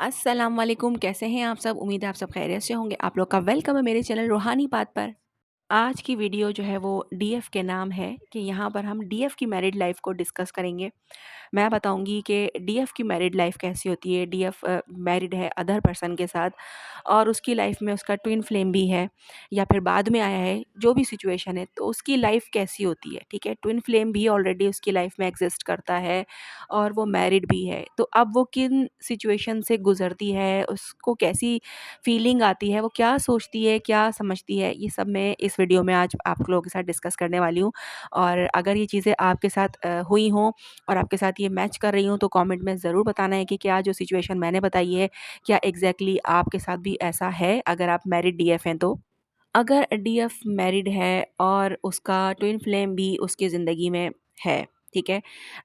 अस्सलाम वालेकुम, कैसे हैं आप सब? उम्मीद है आप सब खैरियत से होंगे। आप लोग का वेलकम है मेरे चैनल रूहानी बात पर। आज की वीडियो जो है वो डीएफ के नाम है कि यहाँ पर हम डीएफ की मैरिड लाइफ को डिस्कस करेंगे। मैं बताऊंगी कि डीएफ की मैरिड लाइफ कैसी होती है। डीएफ मैरिड है अदर पर्सन के साथ और उसकी लाइफ में उसका ट्विन फ्लेम भी है या फिर बाद में आया है, जो भी सिचुएशन है तो उसकी लाइफ कैसी होती है। ठीक है, ट्विन फ्लेम भी ऑलरेडी उसकी लाइफ में एग्जिस्ट करता है और वो मैरिड भी है, तो अब वो किन सिचुएशन से गुजरती है, उसको कैसी फीलिंग आती है, वो क्या सोचती है, क्या समझती है, ये सब मैं इस वीडियो में आज आप लोगों के साथ डिस्कस करने वाली हूँ। और अगर ये चीज़ें आपके साथ हुई हों और आपके साथ ये मैच कर रही हूँ तो कमेंट में ज़रूर बताना है कि क्या जो सिचुएशन मैंने बताई है, क्या एग्जैक्टली आपके साथ भी ऐसा है अगर आप मैरिड डीएफ हैं तो। अगर डीएफ मैरिड है और उसका ट्विन फ्लेम भी उसकी ज़िंदगी में है, ठीक है,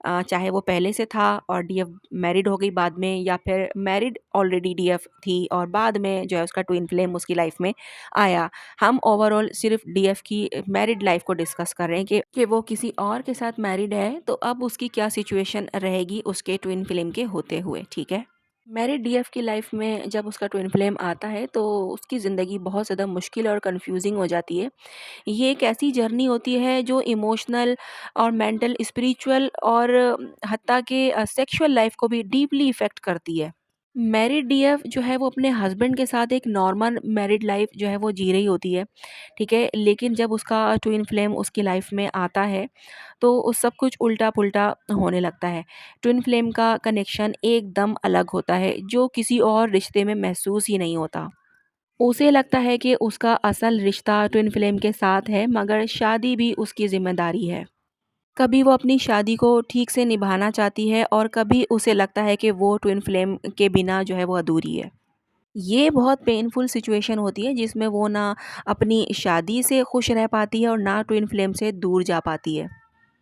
चाहे वो पहले से था और डीएफ मैरिड हो गई बाद में, या फिर मैरिड ऑलरेडी डीएफ थी और बाद में जो है उसका ट्विन फ्लेम उसकी लाइफ में आया। हम ओवरऑल सिर्फ डीएफ की मैरिड लाइफ को डिस्कस कर रहे हैं कि वो किसी और के साथ मैरिड है तो अब उसकी क्या सिचुएशन रहेगी उसके ट्विन फ्लेम के होते हुए। ठीक है, मैरिड डीएफ की लाइफ में जब उसका ट्विन फ्लेम आता है तो उसकी ज़िंदगी बहुत ज़्यादा मुश्किल और कंफ्यूजिंग हो जाती है। ये एक ऐसी जर्नी होती है जो इमोशनल और मेंटल, स्पिरिचुअल और हत्ता के सेक्सुअल लाइफ को भी डीपली इफ़ेक्ट करती है। मैरिड डीएफ जो है वो अपने हस्बैंड के साथ एक नॉर्मल मैरिड लाइफ जो है वो जी रही होती है, ठीक है? लेकिन जब उसका ट्विन फ्लेम उसकी लाइफ में आता है, तो उस सब कुछ उल्टा-पुल्टा होने लगता है। ट्विन फ्लेम का कनेक्शन एकदम अलग होता है, जो किसी और रिश्ते में महसूस ही नहीं होता। उसे लगता है कि उसका असल रिश्ता ट्विन फ्लेम के साथ है, मगर शादी भी उसकी ज़िम्मेदारी है। कभी वो अपनी शादी को ठीक से निभाना चाहती है और कभी उसे लगता है कि वो ट्विन फ्लेम के बिना जो है वो अधूरी है। ये बहुत पेनफुल सिचुएशन होती है जिसमें वो ना अपनी शादी से खुश रह पाती है और ना ट्विन फ्लेम से दूर जा पाती है।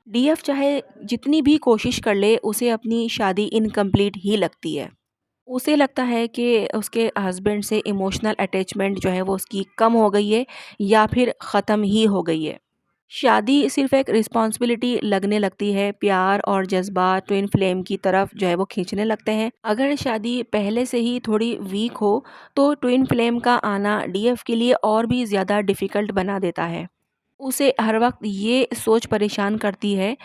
डीएफ चाहे जितनी भी कोशिश कर ले, उसे अपनी शादी इनकम्प्लीट ही लगती है। उसे लगता है कि उसके हस्बैंड से इमोशनल अटैचमेंट जो है वो उसकी कम हो गई है या फिर ख़त्म ही हो गई है। शादी सिर्फ एक रिस्पॉन्सिबिलिटी लगने लगती है, प्यार और जज्बात ट्विन फ्लेम की तरफ जो है वो खींचने लगते हैं। अगर शादी पहले से ही थोड़ी वीक हो तो ट्विन फ्लेम का आना डीएफ के लिए और भी ज़्यादा डिफ़िकल्ट बना देता है। उसे हर वक्त ये सोच परेशान करती है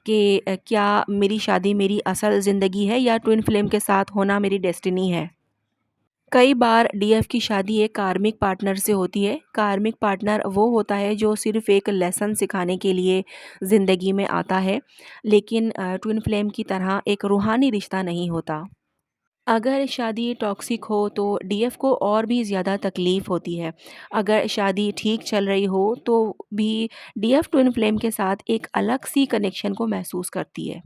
कि क्या मेरी शादी मेरी असल ज़िंदगी है या ट्विन फ्लेम के साथ होना मेरी डेस्टिनी है। कई बार डीएफ की शादी एक कार्मिक पार्टनर से होती है। कार्मिक पार्टनर वो होता है जो सिर्फ़ एक लेसन सिखाने के लिए ज़िंदगी में आता है, लेकिन ट्विन फ्लेम की तरह एक रूहानी रिश्ता नहीं होता। अगर शादी टॉक्सिक हो तो डीएफ को और भी ज़्यादा तकलीफ़ होती है। अगर शादी ठीक चल रही हो तो भी डीएफ ट्विन फ्लेम के साथ एक अलग-सी कनेक्शन को महसूस करती है।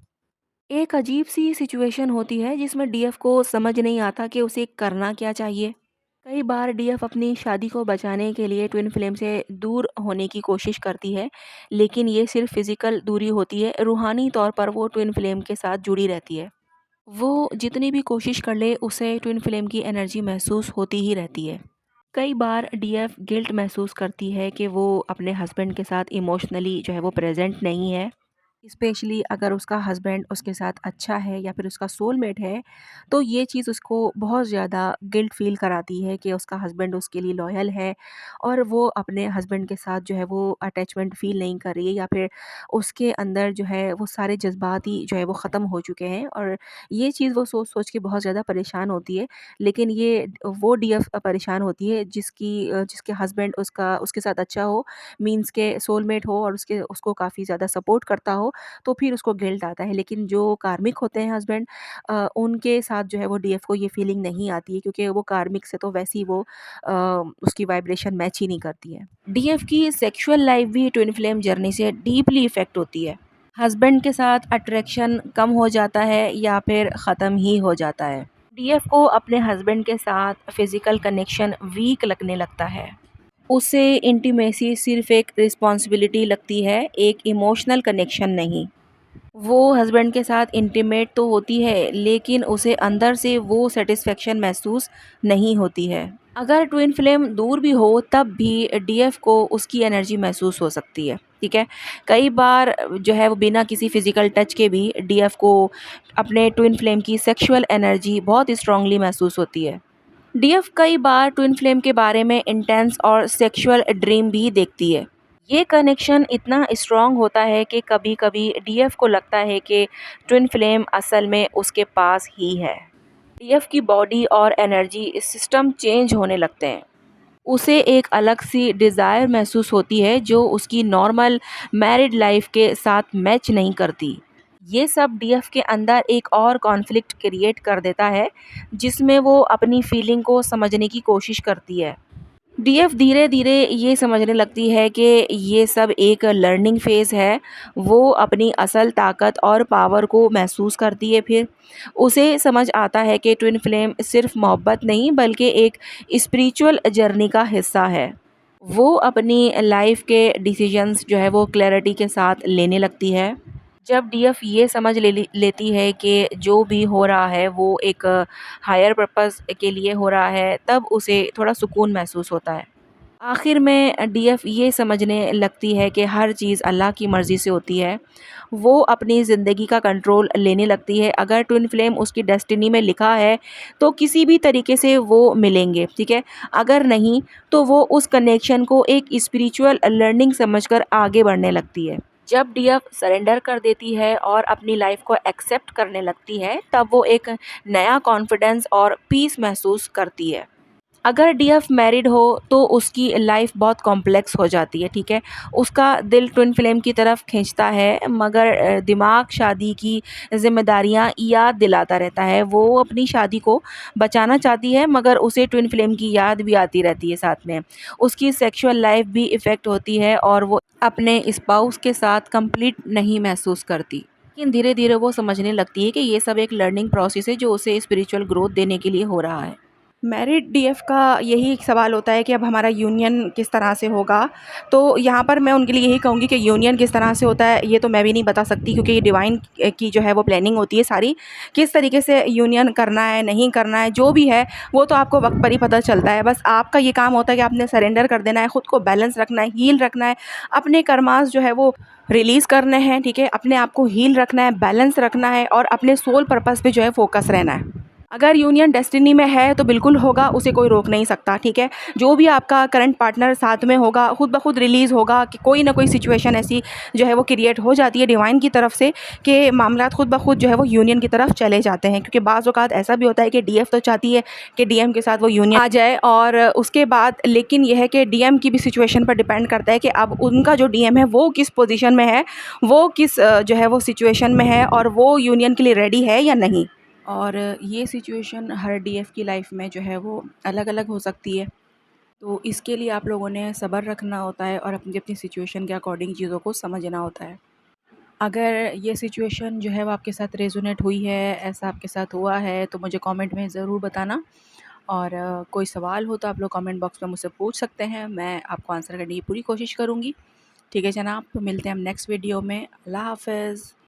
एक अजीब-सी सिचुएशन होती है जिसमें डीएफ को समझ नहीं आता कि उसे करना क्या चाहिए। कई बार डीएफ अपनी शादी को बचाने के लिए ट्विन फ्लेम से दूर होने की कोशिश करती है, लेकिन ये सिर्फ़ फ़िज़िकल दूरी होती है, रूहानी तौर पर वो ट्विन फ्लेम के साथ जुड़ी रहती है। वो जितनी भी कोशिश कर ले, उसे ट्विन फ्लेम की एनर्जी महसूस होती ही रहती है। कई बार डीएफ गिल्ट महसूस करती है कि वो अपने हस्बैंड के साथ इमोशनली जो है वो प्रेजेंट नहीं है। स्पेशली अगर उसका हस्बैंड उसके साथ अच्छा है या फिर उसका सोलमेट है, तो ये चीज़ उसको बहुत ज़्यादा गिल्ट फ़ील कराती है कि उसका हस्बैंड उसके लिए लॉयल है और वो अपने हस्बैंड के साथ जो है वो अटैचमेंट फ़ील नहीं कर रही है, या फिर उसके अंदर जो है वो सारे जज़्बात ही जो है वो ख़त्म हो चुके हैं, और ये चीज़ वो सोच-सोच के बहुत ज़्यादा परेशान होती है। लेकिन ये वो डीएफ परेशान होती है जिसके हस्बैंड उसके साथ अच्छा हो, मीन्स के सोलमेट हो और उसको काफ़ी ज़्यादा सपोर्ट करता हो, तो फिर उसको गिल्ट आता है। लेकिन जो कार्मिक होते हैं हस्बैंड, उनके साथ जो है वो डीएफ को ये फीलिंग नहीं आती है, क्योंकि वो कार्मिक से तो वैसे ही वो उसकी वाइब्रेशन मैच ही नहीं करती है। डीएफ की सेक्सुअल लाइफ भी ट्विन फ्लेम जर्नी से डीपली इफ़ेक्ट होती है। हस्बैंड के साथ अट्रैक्शन कम हो जाता है या फिर ख़त्म ही हो जाता है। डीएफ को अपने हस्बैंड के साथ फिज़िकल कनेक्शन वीक लगने लगता है। उसे इंटीमेसी सिर्फ़ एक रिस्पॉन्सिबिलिटी लगती है, एक इमोशनल कनेक्शन नहीं। वो हस्बैंड के साथ इंटीमेट तो होती है, लेकिन उसे अंदर से वो सैटिस्फैक्शन महसूस नहीं होती है। अगर ट्विन फ्लेम दूर भी हो तब भी डीएफ को उसकी एनर्जी महसूस हो सकती है, ठीक है। कई बार जो है वो बिना किसी फिजिकल टच के भी डीएफ को अपने ट्विन फ्लेम की सेक्सुअल एनर्जी बहुत स्ट्रांगली महसूस होती है। डीएफ कई बार ट्विन फ्लेम के बारे में इंटेंस और सेक्सुअल ड्रीम भी देखती है। ये कनेक्शन इतना स्ट्रांग होता है कि कभी-कभी डीएफ को लगता है कि ट्विन फ्लेम असल में उसके पास ही है। डीएफ की बॉडी और एनर्जी सिस्टम चेंज होने लगते हैं। उसे एक अलग सी डिज़ायर महसूस होती है जो उसकी नॉर्मल मैरिड लाइफ के साथ मैच नहीं करती। ये सब डीएफ के अंदर एक और कॉन्फ्लिक्ट क्रिएट कर देता है, जिसमें वो अपनी फीलिंग को समझने की कोशिश करती है। डीएफ धीरे-धीरे ये समझने लगती है कि ये सब एक लर्निंग फ़ेज़ है। वो अपनी असल ताकत और पावर को महसूस करती है फिर। उसे समझ आता है कि ट्विन फ्लेम सिर्फ़ मोहब्बत नहीं बल्कि एक स्पिरिचुअल जर्नी का हिस्सा है। वो अपनी लाइफ़ के डिसीज़न्स जो है वो क्लैरिटी के साथ लेने लगती है। जब डीएफ ये समझ लेती है कि जो भी हो रहा है वो एक हायर पर्पस के लिए हो रहा है, तब उसे थोड़ा सुकून महसूस होता है। आखिर में डीएफ ये समझने लगती है कि हर चीज़ अल्लाह की मर्ज़ी से होती है। वो अपनी ज़िंदगी का कंट्रोल लेने लगती है। अगर ट्विन फ्लेम उसकी डेस्टिनी में लिखा है तो किसी भी तरीके से वो मिलेंगे, ठीक है। अगर नहीं तो वो उस कनेक्शन को एक स्पिरिचुअल लर्निंग समझकर आगे बढ़ने लगती है। जब डीएफ सरेंडर कर देती है और अपनी लाइफ को एक्सेप्ट करने लगती है, तब वो एक नया कॉन्फिडेंस और पीस महसूस करती है। अगर डीएफ मैरिड हो तो उसकी लाइफ बहुत कॉम्प्लेक्स हो जाती है, ठीक है। उसका दिल ट्विन फ्लेम की तरफ खींचता है, मगर दिमाग शादी की ज़िम्मेदारियाँ याद दिलाता रहता है। वो अपनी शादी को बचाना चाहती है, मगर उसे ट्विन फ्लेम की याद भी आती रहती है साथ में। उसकी सेक्सुअल लाइफ भी इफ़ेक्ट होती है और वो अपने स्पाउस के साथ कंप्लीट नहीं महसूस करती। लेकिन धीरे-धीरे वो समझने लगती है कि ये सब एक लर्निंग प्रोसेस है जो उसे स्पिरिचुअल ग्रोथ देने के लिए हो रहा है। मैरिड डीएफ का यही एक सवाल होता है कि अब हमारा यूनियन किस तरह से होगा। तो यहाँ पर मैं उनके लिए यही कहूँगी कि यूनियन किस तरह से होता है ये तो मैं भी नहीं बता सकती, क्योंकि ये डिवाइन की जो है वो प्लानिंग होती है सारी। किस तरीके से यूनियन करना है, नहीं करना है, जो भी है वो तो आपको वक़्त पर ही पता चलता है। बस आपका ये काम होता है कि आपने सरेंडर कर देना है, खुद को बैलेंस रखना है, हील रखना है, अपने कर्मास जो है वो रिलीज़ करने हैं, ठीक है? अपने आप को हील रखना है, बैलेंस रखना है और अपने सोल पर्पस पे जो है फ़ोकस रहना है। अगर यूनियन डेस्टिनी में है तो बिल्कुल होगा, उसे कोई रोक नहीं सकता, ठीक है। जो भी आपका करंट पार्टनर साथ में होगा खुद ब खुद रिलीज़ होगा कि कोई ना कोई सिचुएशन ऐसी जो है वो क्रिएट हो जाती है डिवाइन की तरफ से कि मामलात खुद ब खुद जो है वो यूनियन की तरफ चले जाते हैं। क्योंकि बाज़ औक़ात ऐसा भी होता है कि डीएफ तो चाहती है कि डीएम के साथ वो यूनियन आ जाए, और उसके बाद लेकिन ये है कि डीएम की भी सिचुएशन पर डिपेंड करता है कि अब उनका जो डीएम है वो किस पोज़ीशन में है, वो किस जो है वो सिचुएशन में है और वो यूनियन के लिए रेडी है या नहीं। और ये सिचुएशन हर डीएफ की लाइफ में जो है वो अलग-अलग हो सकती है। तो इसके लिए आप लोगों ने सब्र रखना होता है और अपनी अपनी सिचुएशन के अकॉर्डिंग चीज़ों को समझना होता है। अगर ये सिचुएशन जो है वो आपके साथ रेज़ोनेट हुई है, ऐसा आपके साथ हुआ है, तो मुझे कमेंट में ज़रूर बताना। और कोई सवाल हो तो आप लोग कमेंट बॉक्स में मुझसे पूछ सकते हैं, मैं आपको आंसर करने की पूरी कोशिश करूँगी। ठीक है जनाब, तो मिलते हैं हम नेक्स्ट वीडियो में। अल्लाह हाफ़िज़।